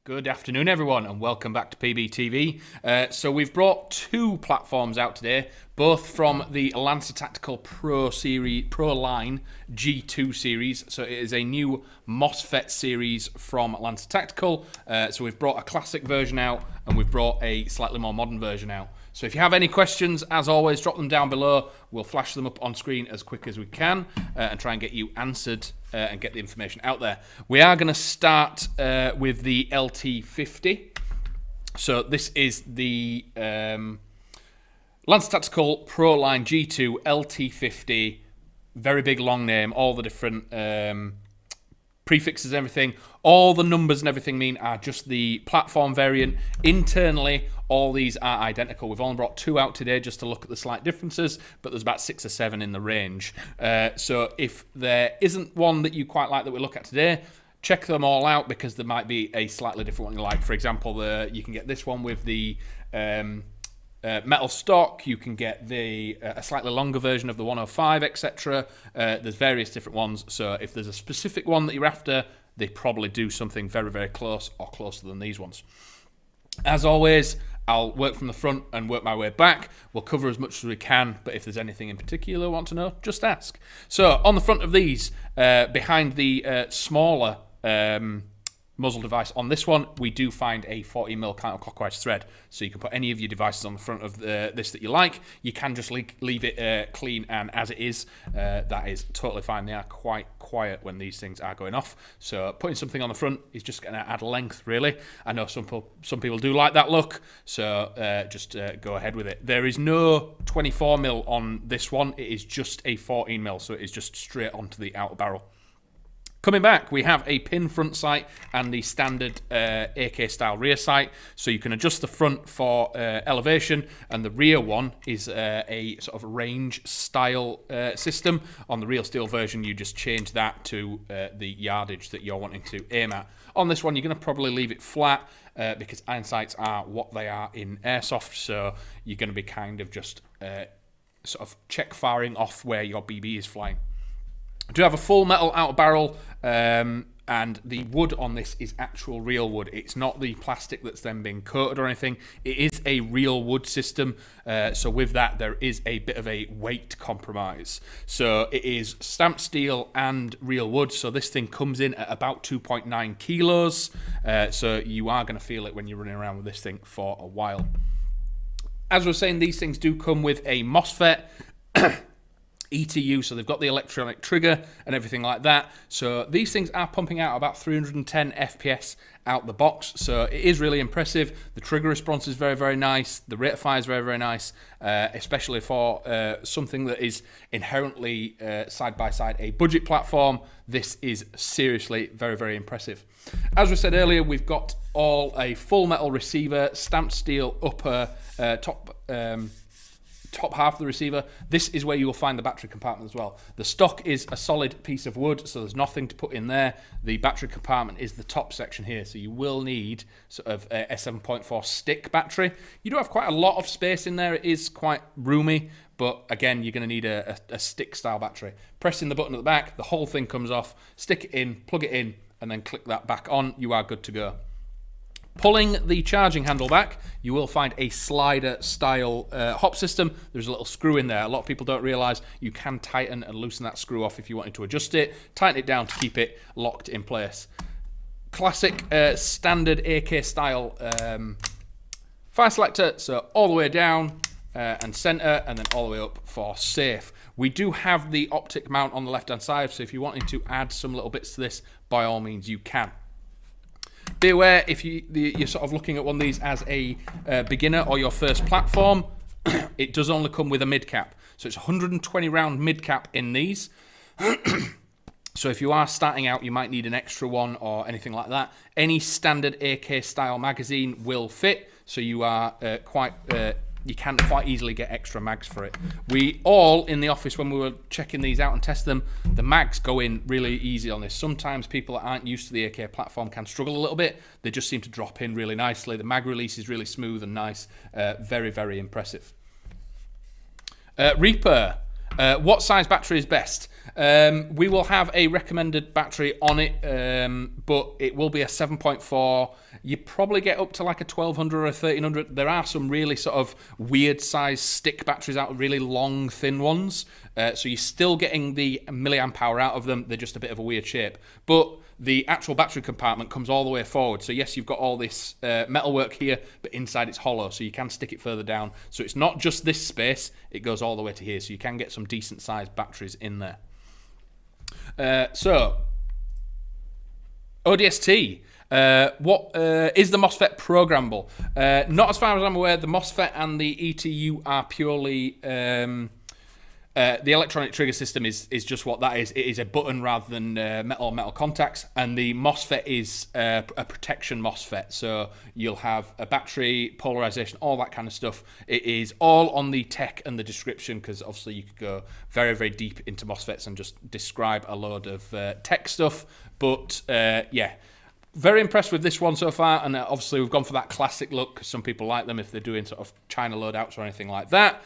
Good afternoon, everyone, and welcome back to PBTV. So we've brought two platforms out today, both from the Lancer Tactical Pro line G2 series. So it is a new MOSFET series from Lancer Tactical. So we've brought a classic version out, and we've brought a slightly more modern version out. So if you have any questions, as always, drop them down below. We'll flash them up on screen as quick as we can and try and get you answered and get the information out there. We are going to start with the LT50. So this is the Lancer Tactical Pro Line G2 LT50. Very big, long name. All the different prefixes and everything. All the numbers and everything are just the platform variant. Internally, all these are identical. We've only brought two out today just to look at the slight differences, but there's about 6 or 7 in the range. So if there isn't one that you quite like that we look at today, check them all out because there might be a slightly different one you like. For example, you can get this one with the metal stock. You can get a slightly longer version of the 105, etc. There's various different ones. So if there's a specific one that you're after, they probably do something very, very close or closer than these ones. As always, I'll work from the front and work my way back. We'll cover as much as we can, but if there's anything in particular you want to know, just ask. So on the front of these, behind the smaller muzzle device on this one, we do find a 40mm counterclockwise thread. So you can put any of your devices on the front of this that you like. You can just leave it clean and as it is. That is totally fine. They are quite quiet when these things are going off. So putting something on the front is just going to add length, really. I know some people do like that look, so just go ahead with it. There is no 24mm on this one. It is just a 14mm, so it is just straight onto the outer barrel. Coming back, we have a pin front sight and the standard AK style rear sight. So you can adjust the front for elevation, and the rear one is a sort of range style system. On the real steel version, you just change that to the yardage that you're wanting to aim at. On this one, you're going to probably leave it flat because iron sights are what they are in Airsoft. So you're going to be kind of just sort of check firing off where your BB is flying. I do have a full metal outer barrel, and the wood on this is actual real wood. It's not the plastic that's then being coated or anything. It is a real wood system, so with that there is a bit of a weight compromise. So it is stamped steel and real wood, so this thing comes in at about 2.9 kilos, so you are going to feel it when you're running around with this thing for a while. As we're saying, these things do come with a MOSFET. ETU, so they've got the electronic trigger and everything like that. So these things are pumping out about 310 FPS out the box, so it is really impressive. The trigger response is very, very nice. The rate of fire is very, very nice, especially for something that is inherently side by side a budget platform. This is seriously very, very impressive. As we said earlier, we've got all a full metal receiver, stamped steel upper top half of the receiver. This is where you will find the battery compartment as well. The stock is a solid piece of wood, so there's nothing to put in there. The battery compartment is the top section here, so you will need sort of a 7.4 stick battery. You do have quite a lot of space in there. It is quite roomy, but again, you're going to need a stick style battery. Pressing the button at the back, the whole thing comes off, stick it in, plug it in, and then click that back on. You are good to go. Pulling the charging handle back, you will find a slider style hop system. There's a little screw in there. A lot of people don't realise you can tighten and loosen that screw off if you wanted to adjust it. Tighten it down to keep it locked in place. Classic standard AK style fire selector, so all the way down and centre, and then all the way up for safe. We do have the optic mount on the left hand side, so if you wanted to add some little bits to this, by all means you can. Be aware, if you're sort of looking at one of these as a beginner or your first platform, it does only come with a mid cap. So it's 120 round mid cap in these. So if you are starting out, you might need an extra one or anything like that. Any standard AK style magazine will fit, so you are you can quite easily get extra mags for it. We all, in the office, when we were checking these out and testing them, the mags go in really easy on this. Sometimes people that aren't used to the AK platform can struggle a little bit. They just seem to drop in really nicely. The mag release is really smooth and nice. Very, very impressive. Reaper. What size battery is best? We will have a recommended battery on it, but it will be a 7.4. You probably get up to like a 1200 or a 1300. There are some really sort of weird size stick batteries out, really long, thin ones. So you're still getting the milliamp hour out of them. They're just a bit of a weird shape. But the actual battery compartment comes all the way forward. So yes, you've got all this metalwork here, but inside it's hollow, so you can stick it further down. So it's not just this space, it goes all the way to here. So you can get some decent sized batteries in there. So, ODST. What is the MOSFET programmable? Not as far as I'm aware. The MOSFET and the ETU are purely the electronic trigger system is just what that is. It is a button rather than metal contacts, and the MOSFET is a protection MOSFET. So you'll have a battery, polarization, all that kind of stuff. It is all on the tech and the description, because obviously you could go very, very deep into MOSFETs and just describe a load of tech stuff. But yeah. Very impressed with this one so far, and obviously we've gone for that classic look because some people like them if they're doing sort of China loadouts or anything like that,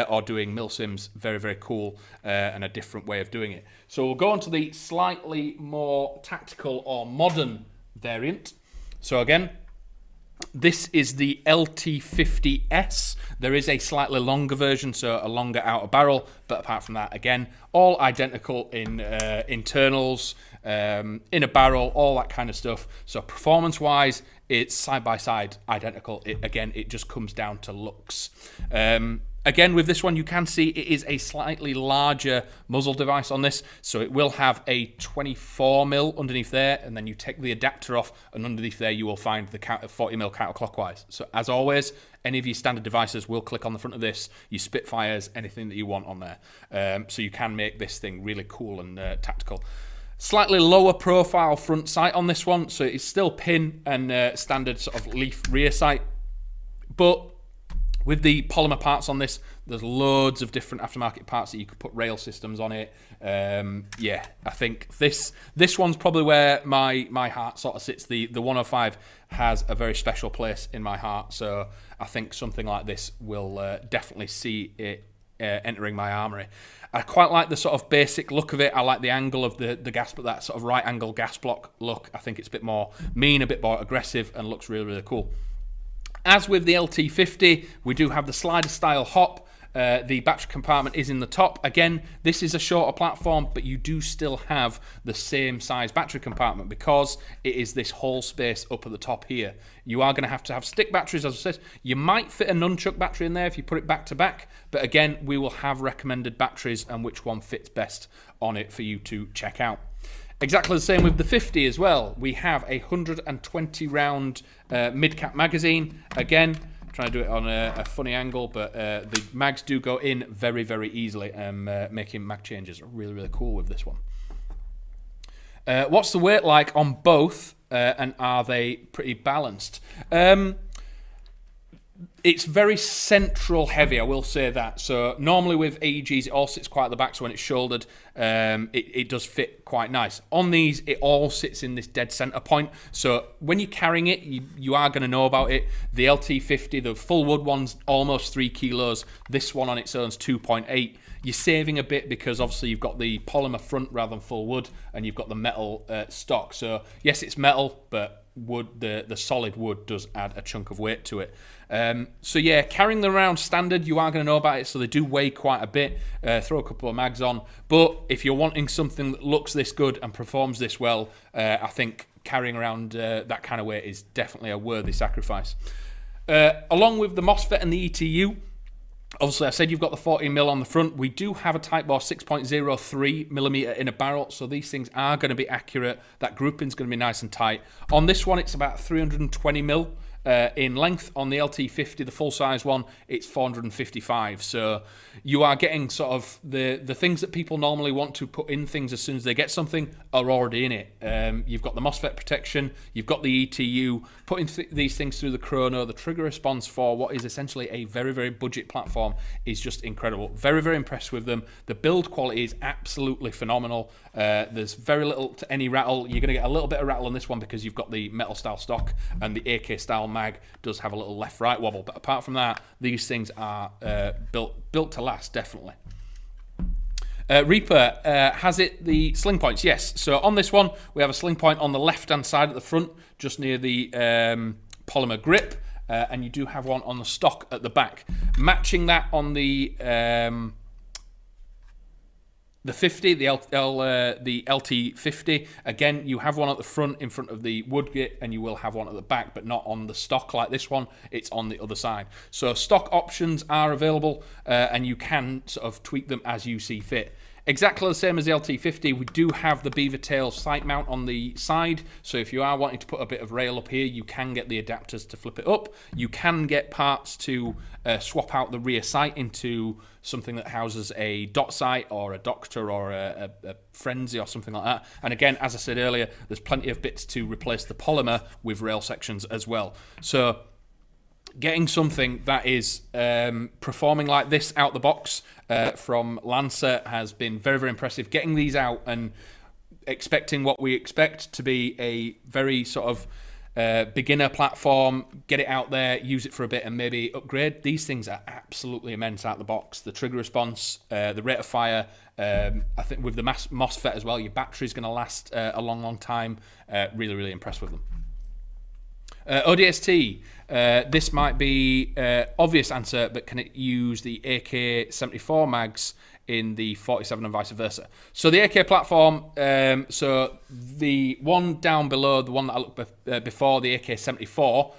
or doing milsims. Very, very cool, and a different way of doing it. So we'll go on to the slightly more tactical or modern variant. So again, this is the LT50S. There is a slightly longer version, so a longer outer barrel, but apart from that, again, all identical in internals, in a barrel, all that kind of stuff. So performance-wise, it's side-by-side identical. It just comes down to looks. Again, with this one, you can see it is a slightly larger muzzle device on this, so it will have a 24mm underneath there, and then you take the adapter off, and underneath there you will find the 40mm counterclockwise. So as always, any of your standard devices will click on the front of this, your Spitfires, anything that you want on there. So you can make this thing really cool and tactical. Slightly lower profile front sight on this one, so it's still pin and standard sort of leaf rear sight, but with the polymer parts on this, there's loads of different aftermarket parts that you could put rail systems on it. Yeah, I think this one's probably where my heart sort of sits. The 105 has a very special place in my heart, so I think something like this will definitely see it entering my armoury. I quite like the sort of basic look of it. I like the angle of the gas, but that sort of right angle gas block look. I think it's a bit more mean, a bit more aggressive, and looks really, really cool. As with the LT50, we do have the slider style hop. The battery compartment is in the top. Again, this is a shorter platform, but you do still have the same size battery compartment because it is this whole space up at the top here. You are going to have stick batteries, as I said. You might fit a nunchuck battery in there if you put it back to back, but again, we will have recommended batteries and which one fits best on it for you to check out. Exactly the same with the 50 as well. We have a 120 round mid-cap magazine. Again, trying to do it on a funny angle, but the mags do go in very, very easily, and making mag changes are really, really cool with this one. What's the weight like on both, and are they pretty balanced? It's very central heavy, I will say that. So normally with AEGs, it all sits quite at the back, so when it's shouldered, it does fit quite nice. On these, it all sits in this dead center point. So when you're carrying it, you are going to know about it. The LT50, the full wood one's almost 3 kilos. This one on its own is 2.8. You're saving a bit because obviously you've got the polymer front rather than full wood, and you've got the metal stock. So yes, it's metal, but wood, the solid wood does add a chunk of weight to it. So yeah, carrying them around standard, you are going to know about it, so they do weigh quite a bit. Throw a couple of mags on, but if you're wanting something that looks this good and performs this well, I think carrying around that kind of weight is definitely a worthy sacrifice. Along with the MOSFET and the ETU, obviously I said you've got the 14mm on the front. We do have a Type Bore 6.03mm in a barrel, so these things are going to be accurate. That grouping's going to be nice and tight. On this one, it's about 320mm in length. On the LT50, the full size one, it's 455. So you are getting sort of the things that people normally want to put in things as soon as they get something are already in it. You've got the MOSFET protection, you've got the ETU, putting these things through the chrono. The trigger response for what is essentially a very, very budget platform is just incredible. Very, very impressed with them. The build quality is absolutely phenomenal. There's very little to any rattle. You're going to get a little bit of rattle on this one because you've got the metal style stock, and the AK style mag does have a little left-right wobble. But apart from that, these things are built to last, definitely. Reaper, has it the sling points? Yes. So on this one, we have a sling point on the left-hand side at the front, just near the polymer grip, and you do have one on the stock at the back. Matching that on the 50, the LT50, again, you have one at the front in front of the wood git, and you will have one at the back, but not on the stock like this one. It's on the other side. So stock options are available, and you can sort of tweak them as you see fit. Exactly the same as the LT50, we do have the beaver tail sight mount on the side, so if you are wanting to put a bit of rail up here, you can get the adapters to flip it up. You can get parts to swap out the rear sight into something that houses a dot sight or a Doctor or a Frenzy or something like that. And again, as I said earlier, there's plenty of bits to replace the polymer with rail sections as well. So getting something that is performing like this out the box from Lancer has been very, very impressive. Getting these out and expecting what we expect to be a very sort of beginner platform, get it out there, use it for a bit and maybe upgrade. These things are absolutely immense out the box. The trigger response, the rate of fire, I think with the MOSFET as well, your battery's going to last a long, long time. Really, really impressed with them. ODST, this might be obvious answer, but can it use the AK-74 mags in the 47 and vice versa? So the AK platform, so the one down below, the one that I looked before, the AK-74,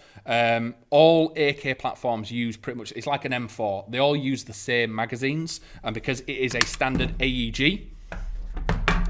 all AK platforms use pretty much, it's like an M4. They all use the same magazines, and because it is a standard AEG,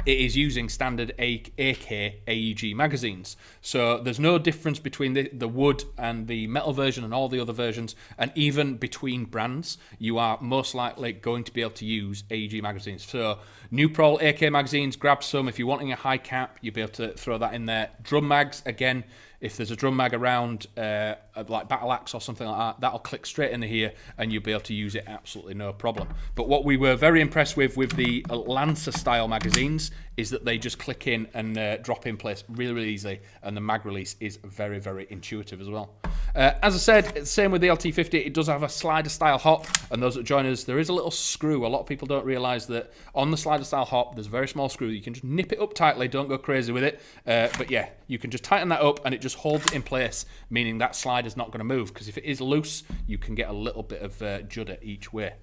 it is using standard AK AEG magazines. So there's no difference between the wood and the metal version and all the other versions, and even between brands, you are most likely going to be able to use AEG magazines. So Nuprol AK magazines, grab some. If you're wanting a high cap, you'll be able to throw that in there. Drum mags, again, if there's a drum mag around, like Battle Axe or something like that, that'll click straight into here and you'll be able to use it absolutely no problem. But what we were very impressed with the Lancer style magazines is that they just click in and drop in place really, really easily, and the mag release is very, very intuitive as well. As I said, same with the LT50, it does have a slider style hop, and those that join us, there is a little screw. A lot of people don't realise that on the slider style hop, there's a very small screw. You can just nip it up tightly, don't go crazy with it, but yeah, you can just tighten that up and it just holds it in place, meaning that slider's not going to move, because if it is loose, you can get a little bit of judder each way.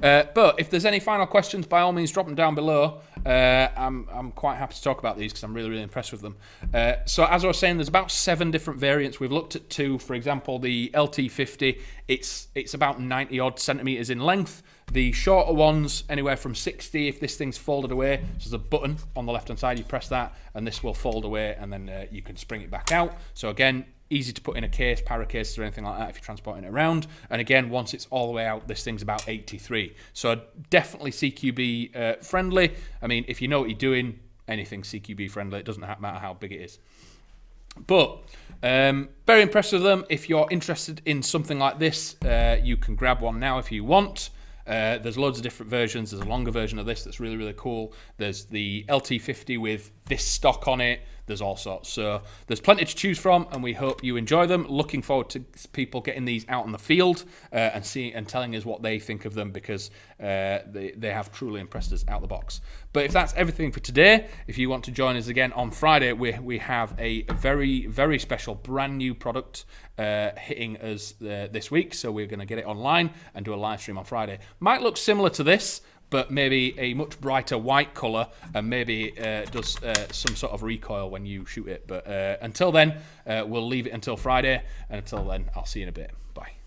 But if there's any final questions, by all means drop them down below. I'm quite happy to talk about these because I'm really, really impressed with them. So as I was saying, there's about 7 different variants. We've looked at 2. For example, the LT50, it's about 90 odd centimeters in length. The shorter ones, anywhere from 60 if this thing's folded away. So there's a button on the left hand side, you press that and this will fold away, and then you can spring it back out. So again, easy to put in a case, para case or anything like that if you're transporting it around. And again, once it's all the way out, this thing's about 83. So definitely CQB friendly. I mean, if you know what you're doing, anything CQB friendly, it doesn't matter how big it is. But very impressed with them. If you're interested in something like this, you can grab one now if you want. There's loads of different versions. There's a longer version of this that's really, really cool. There's the LT50 with this stock on it. There's all sorts. So there's plenty to choose from, and we hope you enjoy them. Looking forward to people getting these out in the field and seeing and telling us what they think of them, because they have truly impressed us out the box. But if that's everything for today, if you want to join us again on Friday, we have a very, very special brand new product hitting us this week. So we're going to get it online and do a live stream on Friday. Might look similar to this, but maybe a much brighter white colour, and maybe does some sort of recoil when you shoot it. But until then, we'll leave it until Friday, and until then, I'll see you in a bit. Bye.